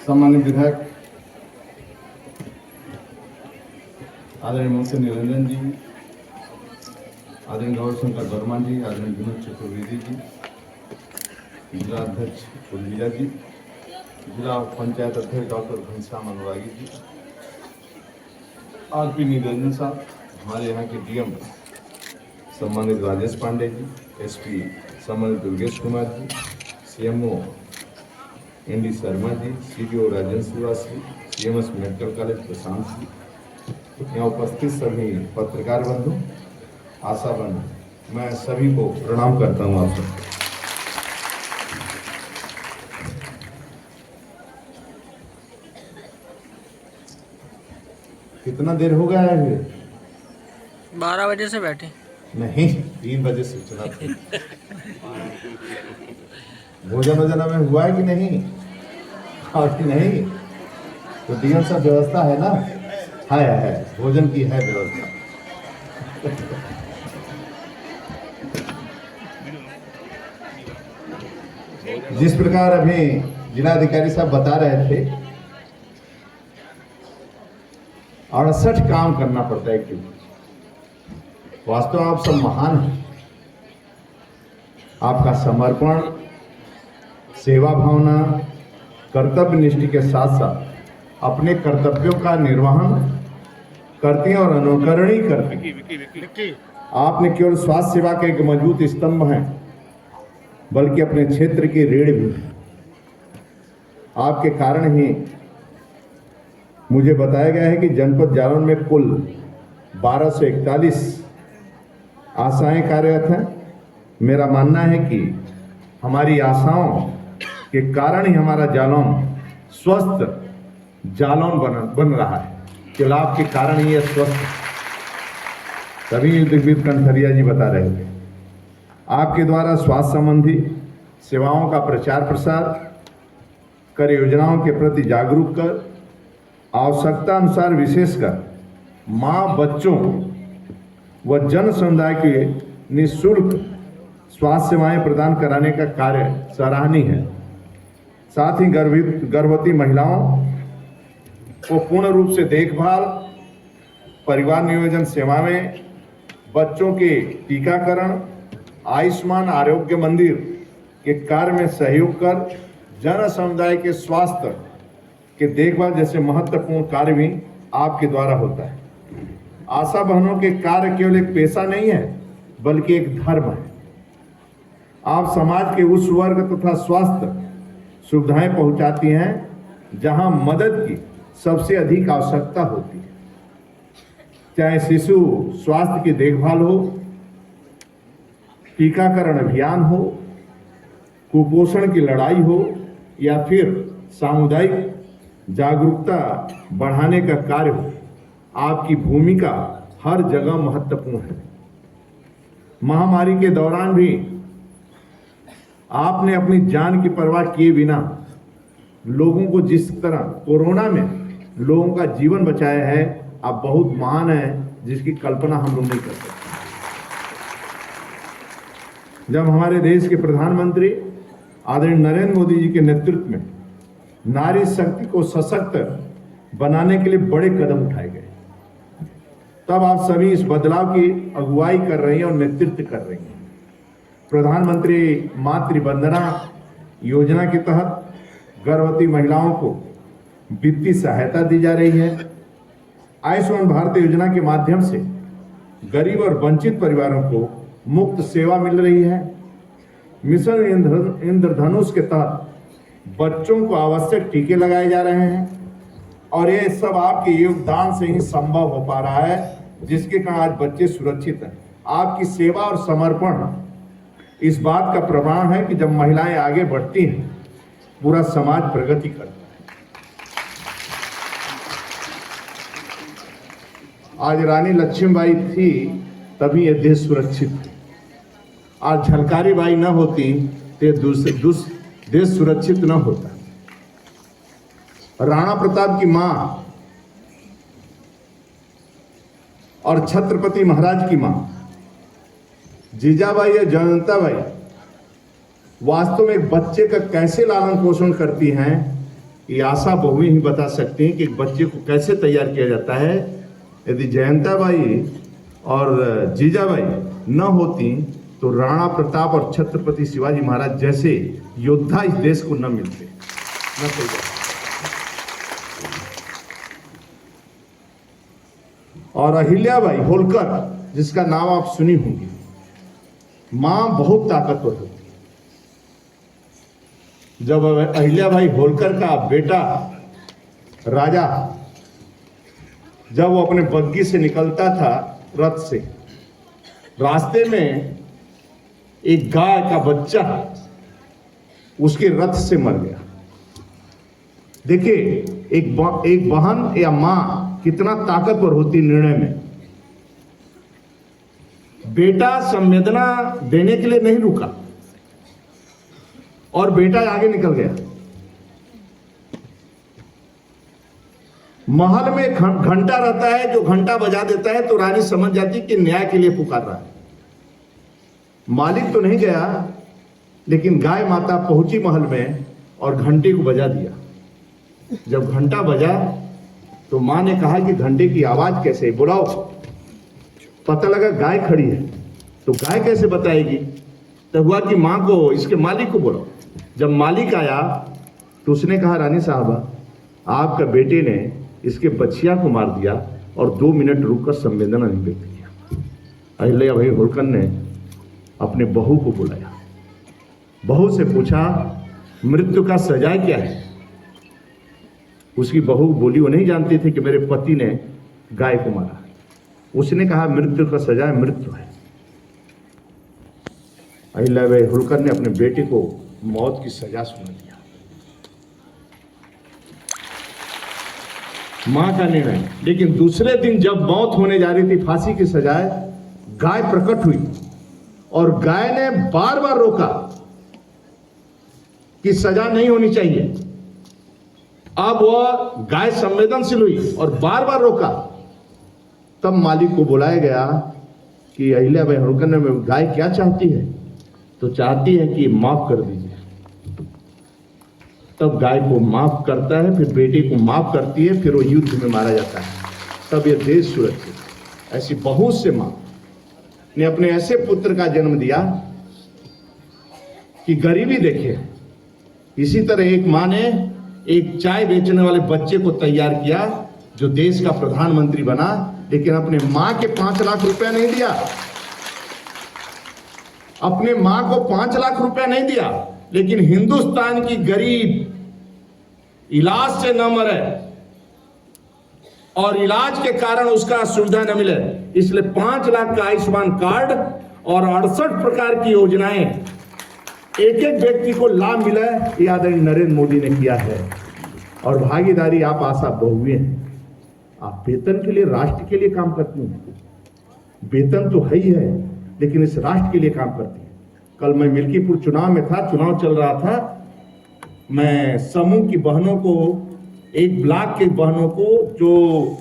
सम्मानित विधायक आदरणीय मुंशी निरंजन जी, आदरणीय गौरशंकर वर्मा जी, आदरणीय विनोद चतुर्वेदी जी, जिला अध्यक्ष उर्विजा जी, जिला पंचायत अध्यक्ष डॉक्टर घनश्याम अनुरागी जी, आरपी निरंजन साहब, हमारे यहाँ के डीएम सम्मानित राजेश पांडे जी, एसपी सम्मानित Durgesh Kumar ji, CMO ND Sharma ji, CDO Rajendra Srivastava, CMS medical college Prashant ji, यहाँ उपस्थित सभी पत्रकार बंधु, आशा बंधु, मैं सभी को प्रणाम करता हूँ। आप सबको कितना देर हो गया है? 12 बजे से बैठे नहीं, 3 बजे सूचना थी। भोजन वोजन में हुआ है कि नहीं? और कि नहीं तो डीएम साहब व्यवस्था है ना? है भोजन की है व्यवस्था। जिस प्रकार अभी जिलाधिकारी साहब बता रहे थे, 68 काम करना पड़ता है। क्यों? वास्तव में आप सब महान हैं। आपका समर्पण, सेवा भावना, कर्तव्य निष्ठा के साथ साथ अपने कर्तव्यों का निर्वहन करते हैं और अनुकरण ही करते हैं। आपने केवल स्वास्थ्य सेवा के एक मजबूत स्तंभ हैं, बल्कि अपने क्षेत्र की रीढ़ भी है। आपके कारण ही मुझे बताया गया है कि जनपद जालौन में कुल 1241 आशाएं कार्यरत हैं। मेरा मानना है कि हमारी आशाओं के कारण ही हमारा जालौन स्वस्थ जालौन बन रहा है। केवल आपके कारण ही यह स्वस्थ। तभी दिग्विजय कनखरिया जी बता रहे थे, आपके द्वारा स्वास्थ्य संबंधी सेवाओं का प्रचार प्रसार कर, योजनाओं के प्रति जागरूक कर, आवश्यकता अनुसार विशेषकर मां, बच्चों व जन समुदाय के निःशुल्क स्वास्थ्य सेवाएं प्रदान कराने का कार्य सराहनीय है। साथ ही गर्भवती महिलाओं को पूर्ण रूप से देखभाल, परिवार नियोजन सेवाएं, बच्चों के टीकाकरण, आयुष्मान आरोग्य मंदिर के कार्य में सहयोग कर जन समुदाय के स्वास्थ्य के देखभाल जैसे महत्वपूर्ण कार्य भी आपके द्वारा होता है। आशा बहनों के कार्य केवल एक पेशा नहीं है, बल्कि एक धर्म है। आप समाज के उस वर्ग तथा स्वास्थ्य सुविधाएं पहुंचाती हैं जहां मदद की सबसे अधिक आवश्यकता होती है। चाहे शिशु स्वास्थ्य की देखभाल हो, टीकाकरण अभियान हो, कुपोषण की लड़ाई हो, या फिर सामुदायिक जागरूकता बढ़ाने का कार्य हो, आपकी भूमिका हर जगह महत्वपूर्ण है। महामारी के दौरान भी आपने अपनी जान की परवाह किए बिना लोगों को जिस तरह कोरोना में लोगों का जीवन बचाया है, आप बहुत महान हैं, जिसकी कल्पना हम लोग नहीं कर सकते। जब हमारे देश के प्रधानमंत्री आदरणीय नरेंद्र मोदी जी के नेतृत्व में नारी शक्ति को सशक्त बनाने के लिए बड़े कदम उठाए गए, तब आप सभी इस बदलाव की अगुवाई कर रही हैं और नेतृत्व कर रही हैं। प्रधानमंत्री मातृ वंदना योजना के तहत गर्भवती महिलाओं को वित्तीय सहायता दी जा रही है। आयुष्मान भारत योजना के माध्यम से गरीब और वंचित परिवारों को मुफ्त सेवा मिल रही है। मिशन इंद्रधनुष के तहत बच्चों को आवश्यक टीके लगाए जा रहे हैं, और ये सब आपके योगदान से ही संभव हो पा रहा है, जिसके कारण आज बच्चे सुरक्षित हैं। आपकी सेवा और समर्पण इस बात का प्रमाण है कि जब महिलाएं आगे बढ़ती हैं, पूरा समाज प्रगति करता है। आज रानी लक्ष्मीबाई थी, तभी यह देश सुरक्षित है। आज झलकारी बाई न होती तो देश सुरक्षित न होता। राणा प्रताप की मां और छत्रपति महाराज की मां जीजाबाई या जयंताबाई वास्तव में एक बच्चे का कैसे लालन पोषण करती हैं, ये आशा बहुएं ही बता सकती हैं कि एक बच्चे को कैसे तैयार किया जाता है। यदि जयंताबाई और जीजाबाई न होती तो राणा प्रताप और छत्रपति शिवाजी महाराज जैसे योद्धा इस देश को न मिलते, न तैयार। और अहिल्याबाई होलकर, जिसका नाम आप सुनी होंगी, मां बहुत ताकतवर होती। जब अहिल्याबाई होलकर का बेटा राजा, जब वो अपने बग्गी से निकलता था रथ से, रास्ते में एक गाय का बच्चा उसके रथ से मर गया। देखिए, एक बहन या मां कितना ताकतवर होती निर्णय में। बेटा संवेदना देने के लिए नहीं रुका और बेटा आगे निकल गया। महल में घंटा रहता है, जो घंटा बजा देता है तो रानी समझ जाती कि न्याय के लिए पुकार रहा है। मालिक तो नहीं गया, लेकिन गाय माता पहुंची महल में और घंटे को बजा दिया। जब घंटा बजा तो मां ने कहा कि घंटे की आवाज कैसे, बुलाओ। पता लगा गाय खड़ी है, तो गाय कैसे बताएगी। तो हुआ कि मां को, इसके मालिक को बुलाओ। जब मालिक आया तो उसने कहा, रानी साहबा, आपका बेटे ने इसके बच्चिया को मार दिया और 2 मिनट रुककर संवेदना नहीं व्यक्त किया। अहिल्याबाई होलकर ने अपने बहू को बुलाया, बहू से पूछा, मृत्यु का सजा क्या है। उसकी बहू बोली, वो नहीं जानती थी कि मेरे पति ने गाय को मारा। उसने कहा, मृत्यु का सजा मृत्यु है। अहिल्याबाई होलकर ने अपने बेटे को मौत की सजा सुना दिया। मां का निर्णय। लेकिन दूसरे दिन जब मौत होने जा रही थी, फांसी की सजाए, गाय प्रकट हुई और गाय ने बार बार रोका कि सजा नहीं होनी चाहिए। अब वह गाय संवेदनशील हुई और बार बार रोका। तब मालिक को बुलाया गया कि अहिल्याबाई होलकर ने गाय क्या चाहती है, तो चाहती है कि माफ कर दीजिए। तब गाय को माफ करता है, फिर बेटे को माफ करती है, फिर वो युद्ध में मारा जाता है। तब ये देश सुरक्षित। ऐसी बहुत से मां ने अपने ऐसे पुत्र का जन्म दिया कि गरीबी देखे। इसी तरह एक मां ने एक चाय बेचने वाले बच्चे को तैयार किया, जो देश का प्रधानमंत्री बना, लेकिन अपने मां के 5 लाख रुपया नहीं दिया। अपने मां को 5 लाख रुपया नहीं दिया, लेकिन हिंदुस्तान की गरीब इलाज से न मरे और इलाज के कारण उसका सुविधा न मिले, इसलिए 5 लाख का आयुष्मान कार्ड और 68 प्रकार की योजनाएं एक एक व्यक्ति को लाभ मिला है। ये आदरणीय नरेंद्र मोदी ने किया है। और भागीदारी, आप आशा बहुए हैं, आप वेतन के लिए, राष्ट्र के लिए काम करती हैं। वेतन तो है ही है, लेकिन इस राष्ट्र के लिए काम करती है। कल मैं मिल्कीपुर चुनाव में था, चुनाव चल रहा था। मैं समूह की बहनों को, एक ब्लॉक के बहनों को, जो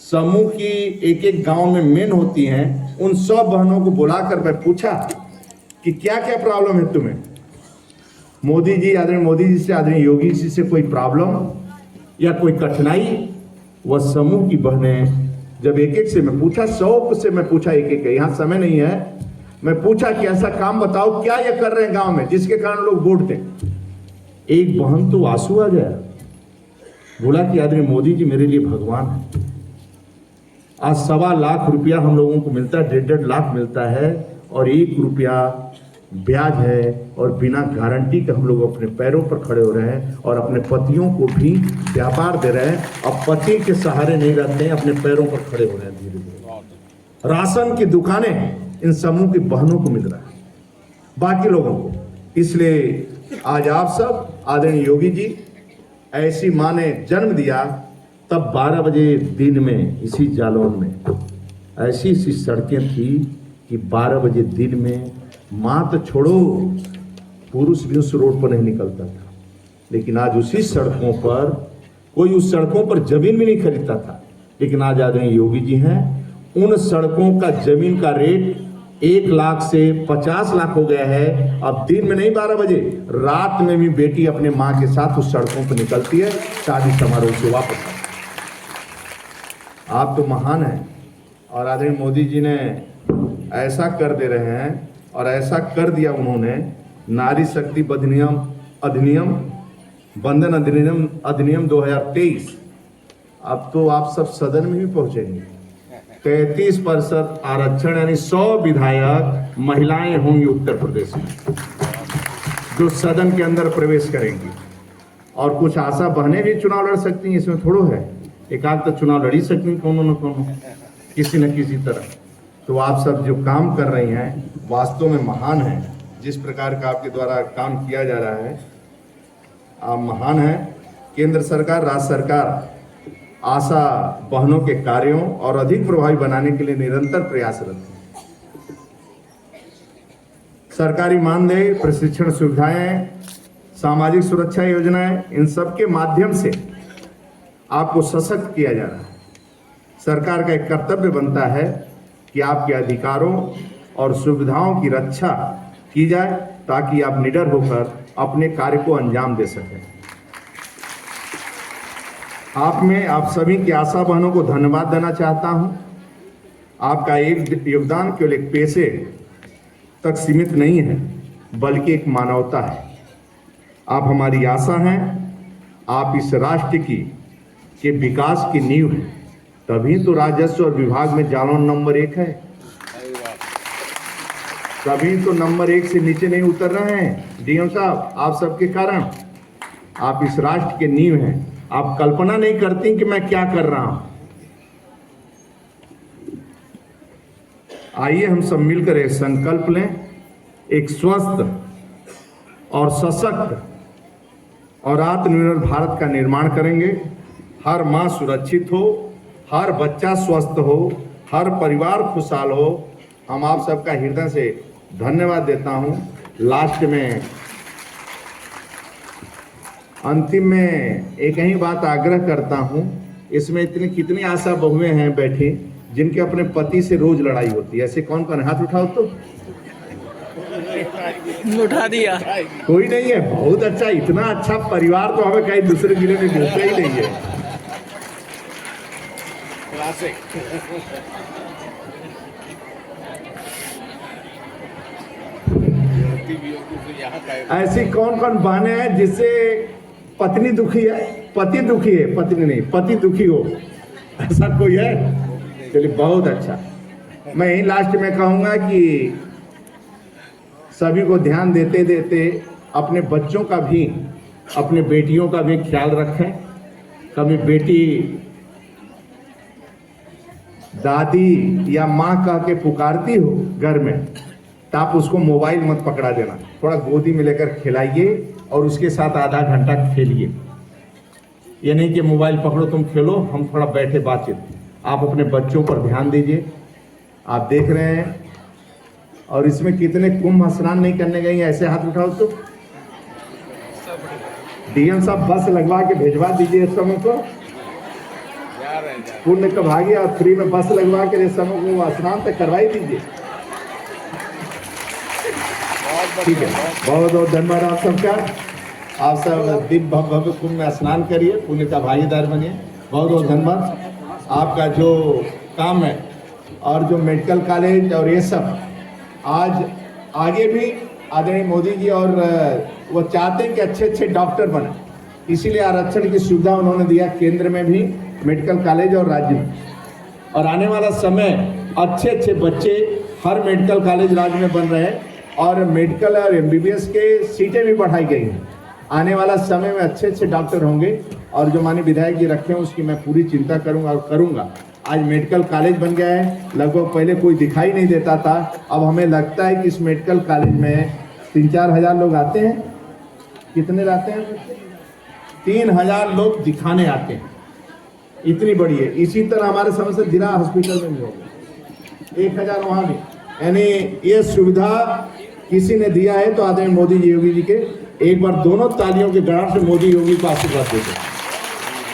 समूह की एक एक गांव में मेन होती हैं, उन सब बहनों को बुलाकर मैं पूछा कि क्या क्या प्रॉब्लम है तुम्हें। मोदी जी, आदरणीय मोदी जी से, आदरणीय योगी जी से कोई प्रॉब्लम या कोई कठिनाई। वह समूह की बहनें जब एक एक से मैं पूछा, 100 से मैं पूछा, एक एक, यहाँ समय नहीं है, मैं पूछा कि ऐसा काम बताओ क्या ये कर रहे हैं गांव में जिसके कारण लोग वोट दें। एक बहन तो आंसू आ गया, बोला कि आदरणीय मोदी जी मेरे लिए भगवान है। आज 1.25 लाख रुपया हम लोगों को मिलता है, 1.5 लाख मिलता है, और 1 रुपया ब्याज है, और बिना गारंटी के हम लोग अपने पैरों पर खड़े हो रहे हैं और अपने पतियों को भी व्यापार दे रहे हैं। अब पति के सहारे नहीं रहते हैं, अपने पैरों पर खड़े हो रहे हैं धीरे धीरे। राशन की दुकानें इन समूह की बहनों को मिल रहा है, बाकी लोगों को। इसलिए आज आप सब, आदरणीय योगी जी, ऐसी मां ने जन्म दिया, तब 12 बजे दिन में इसी जालौन में ऐसी सड़कें थी कि 12 बजे दिन में मां तो छोड़ो, पुरुष भी उस रोड पर नहीं निकलता था। लेकिन आज उसी सड़कों पर, कोई उस सड़कों पर जमीन भी नहीं खरीदता था, लेकिन आज आदरणीय योगी जी हैं, उन सड़कों का जमीन का रेट 1 लाख से 50 लाख हो गया है। अब दिन में नहीं 12 बजे, रात में भी बेटी अपने माँ के साथ उस सड़कों पर निकलती है शादी समारोह से वापस आती है। आप तो महान हैं और आदरणीय मोदी जी ने ऐसा कर दे रहे हैं और ऐसा कर दिया उन्होंने। नारी शक्ति अधिनियम बंधन अधिनियम 2023, अब तो आप सब सदन में भी पहुंचेंगे। 33% आरक्षण यानी 100 विधायक महिलाएं होंगी उत्तर प्रदेश में जो सदन के अंदर प्रवेश करेंगी। और कुछ आशा बहनें भी चुनाव लड़ सकती हैं, इसमें थोड़ो है, एक आध तो चुनाव लड़ी सकती हैं कोनो न कोनो किसी न किसी तरह। तो आप सब जो काम कर रही हैं वास्तव में महान हैं। जिस प्रकार का आपके द्वारा काम किया जा रहा है आप महान हैं। केंद्र सरकार, राज्य सरकार आशा बहनों के कार्यों और अधिक प्रभावी बनाने के लिए निरंतर प्रयासरत है। सरकारी मानदेय, प्रशिक्षण सुविधाएं, सामाजिक सुरक्षा योजनाएं, इन सब के माध्यम से आपको सशक्त किया जा रहा है। सरकार का एक कर्तव्य बनता है कि आपके अधिकारों और सुविधाओं की रक्षा की जाए ताकि आप निडर होकर अपने कार्य को अंजाम दे सकें। आप सभी की आशा बहनों को धन्यवाद देना चाहता हूं। आपका एक योगदान केवल एक पैसे तक सीमित नहीं है बल्कि एक मानवता है। आप हमारी आशा हैं, आप इस राष्ट्र के विकास की नींव है। तभी तो राजस्व और विभाग में जालौन नंबर 1 है। तभी तो नंबर 1 से नीचे नहीं उतर रहे हैं डीएम साहब, आप सबके कारण। आप इस राष्ट्र के नींव हैं। आप कल्पना नहीं करती कि मैं क्या कर रहा हूं। आइए हम सब मिलकर एक संकल्प लें, एक स्वस्थ और सशक्त और आत्मनिर्भर भारत का निर्माण करेंगे। हर मां सुरक्षित हो, हर बच्चा स्वस्थ हो, हर परिवार खुशहाल हो। हम आप सबका हृदय से धन्यवाद देता हूं। लास्ट में अंतिम में एक ही बात आग्रह करता हूं। इसमें कितनी आशा बहुएं हैं बैठी जिनके अपने पति से रोज लड़ाई होती है। ऐसे कौन कौन, हाथ उठाओ तो। उठा दिया। कोई नहीं है, बहुत अच्छा। इतना अच्छा परिवार तो हमें कहीं दूसरे जिले में मिलता ही नहीं है। ऐसी कौन कौन बहनें हैं जिससे पत्नी दुखी है, पति दुखी है, पत्नी नहीं, पति दुखी हो, ऐसा कोई है? चलिए बहुत अच्छा। मैं यही लास्ट में कहूंगा कि सभी को ध्यान देते देते अपने बच्चों का भी, अपने बेटियों का भी ख्याल रखें। कभी बेटी दादी या माँ कह के पुकारती हो घर में तो आप उसको मोबाइल मत पकड़ा देना, थोड़ा गोदी में लेकर खिलाइए और उसके साथ आधा घंटा खेलिए। ये नहीं कि मोबाइल पकड़ो तुम खेलो, हम थोड़ा बैठे बातचीत। आप अपने बच्चों पर ध्यान दीजिए। आप देख रहे हैं और इसमें कितने कुंभ स्नान नहीं करने गए, ऐसे हाथ उठाओ तो। डीएम साहब बस लगवा के भेजवा दीजिए इस समय को, पुण्य का भागी, और फ्री में बस लगवा के इस समय को स्नान तक करवाई दीजिए। ठीक है, बहुत बहुत धन्यवाद आप सबका। आप सब दिव्य भव्य कुंभ में स्नान करिए, पुण्य का भागीदार बनिए। बहुत बहुत धन्यवाद। आपका जो काम है और जो मेडिकल कॉलेज और ये सब आज आगे भी आदरणीय मोदी जी और वो चाहते हैं कि अच्छे अच्छे डॉक्टर बने, इसीलिए आरक्षण की सुविधा उन्होंने दिया केंद्र में भी, मेडिकल कॉलेज और राज्य में। और आने वाला समय अच्छे अच्छे बच्चे हर मेडिकल कॉलेज राज्य में बन रहे हैं और मेडिकल और एमबीबीएस के सीटें भी बढ़ाई गई हैं। आने वाला समय में अच्छे अच्छे डॉक्टर होंगे और जो माननीय विधायक जी रखे हैं उसकी मैं पूरी चिंता करूंगा और करूंगा। आज मेडिकल कॉलेज बन गया है, लगभग पहले कोई दिखाई नहीं देता था, अब हमें लगता है कि इस मेडिकल कॉलेज में 3-4 हजार लोग आते हैं। कितने आते हैं? 3,000 लोग दिखाने आते हैं, इतनी बड़ी है। इसी तरह हमारे समय से जिला हॉस्पिटल में भी होगा 1,000 वहाँ भी। यानी ये सुविधा किसी ने दिया है तो आदरणीय मोदी जी, योगी जी के एक बार दोनों तालियों के गड़ाड़ से मोदी योगी को आशीर्वाद देते।